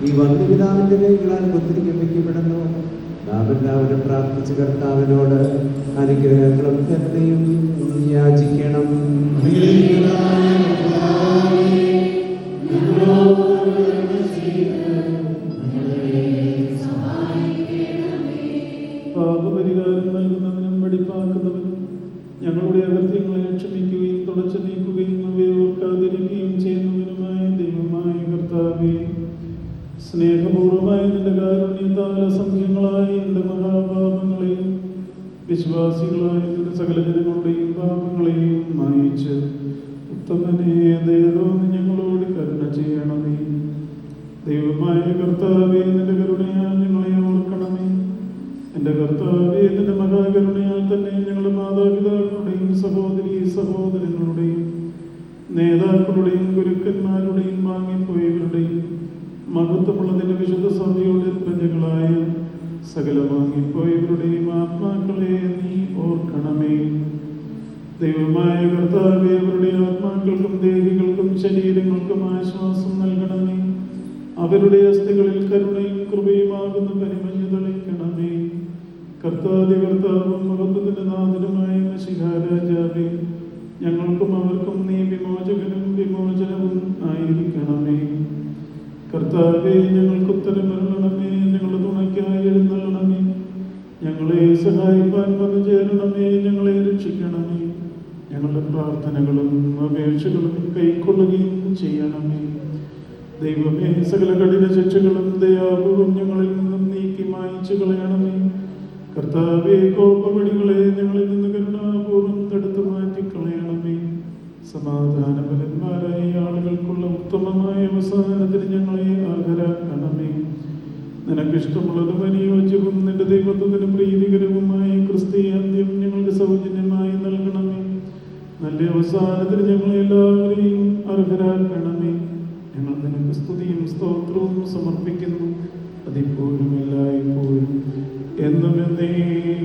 ഈ വന്യപിതാവിന്റെ കൈകളാൽ കുത്തിരിക്കപ്പെടുന്നു. നാം എല്ലാവരും പ്രാർത്ഥിച്ച് കർത്താവിനോട് അനുഗ്രഹങ്ങളും കരുണയും യാചിക്കണം. പാപപരിഹാരം നൽകുന്നവനും വെടിപ്പാക്കുന്നവനും ഞങ്ങളുടെ അകൃത്യങ്ങളെ ക്ഷമിക്കുകയും തുടച്ചു നീക്കുകയും അവയെ ഓർക്കാതിരിക്കുകയും ചെയ്യുന്നവനുമായ ദൈവമായ കർത്താവേ, സ്നേഹപൂർവമായ നിന്റെ കാരുണ്യത്താൽ അസംഖ്യങ്ങളായ എന്റെ മഹാപാപങ്ങളെയും വിശ്വാസികളായ നിന്റെ സകല ജനങ്ങളുടെയും പാപങ്ങളെയും മായിച്ച് ഉത്തമനെ ദയതോന്ന് ഞങ്ങളോട് കരുണ ചെയ്യണമേ. ദൈവമായ കർത്താവേ, നിന്റെ കരുണയാൽ ഞങ്ങളെ ഓർക്കണമേ. എന്റെ കർത്താവേ, നിന്റെ മഹാകരുണയാൽ തന്നെ ഞങ്ങളുടെ മാതാപിതാക്കളുടെയും സഹോദരീ സഹോദരങ്ങളുടെയും നേതാക്കളുടെയും ഗുരുക്കന്മാരുടെയും വാങ്ങിപ്പോയവരുടെയും മഹത്വമുള്ളതിന്റെ വിശുദ്ധ സഭയുടെ പ്രജകളായ സകല വാങ്ങിപ്പോയവരുടെയും ആത്മാക്കളെ നീ ഓർക്കണമേ. ദൈവമായ കർത്താവേ, അവരുടെ ആത്മാക്കൾക്കും ദേഹികൾക്കും ശരീരങ്ങൾക്കും ആശ്വാസം നൽകണമേ. അവരുടെ അസ്ഥികളിൽ കരുണയും കൃപയുമാകുന്ന പരിമഞ്ഞു തളിക്കണമേ. കർത്താവേ, കർത്താവും മഹത്വത്തിന്റെ നാഥനുമായ മിശിഹാരാജാവേ, ഞങ്ങൾക്കും അവർക്കും നീ വിമോചകനും വിമോചനവും ആയിരിക്കണമേ. കർത്താവേ, ഞങ്ങൾക്ക് ഉത്തരമരുളണമേ. ഞങ്ങളുടെ തുണയ്ക്കായി എഴുന്നള്ളണമേ. ഞങ്ങളെ സഹായിപ്പാൻ വന്നു ചേരണമേ. ഞങ്ങളെ രക്ഷിക്കണമേ. ഞങ്ങളുടെ പ്രാർത്ഥനകളും അപേക്ഷകളും കൈക്കൊള്ളുകയും ചെയ്യണമേ. ദൈവമേ, സകല കഠിന ശിക്ഷകളും ദയാപൂർവം ഞങ്ങളിൽ നിന്നും നീക്കി മായിച്ചു കളയണമേ. കർത്താവേ, കോപവടികളെ ഞങ്ങളിൽ നിന്ന് കരുണാപൂർവം തടുത്തു മാറ്റിക്കളയണമേ. സമാധാനപരന്മാരായ ആളുകൾക്കുള്ള ഉത്തമമായ അവസാനത്തിന് ഞങ്ങളെ അർഹരാക്കണമേ. നിനക്കിഷ്ടമുള്ളതും അനുയോജ്യവും നിന്റെ ദൈവത്വത്തിന് പ്രീതികരവുമായ ക്രിസ്തീയ അന്ത്യം ഞങ്ങൾക്ക് സൗജന്യമായി നൽകണമേ. നല്ല അവസാനത്തിന് ഞങ്ങളെ എല്ലാവരെയും അർഹരാക്കണമേ. ഞങ്ങൾ നിനക്ക് സ്തുതിയും സ്തോത്രവും സമർപ്പിക്കുന്നു, അതിപ്പോഴും എല്ലായ്പ്പോഴും എന്നും എന്നേക്കും.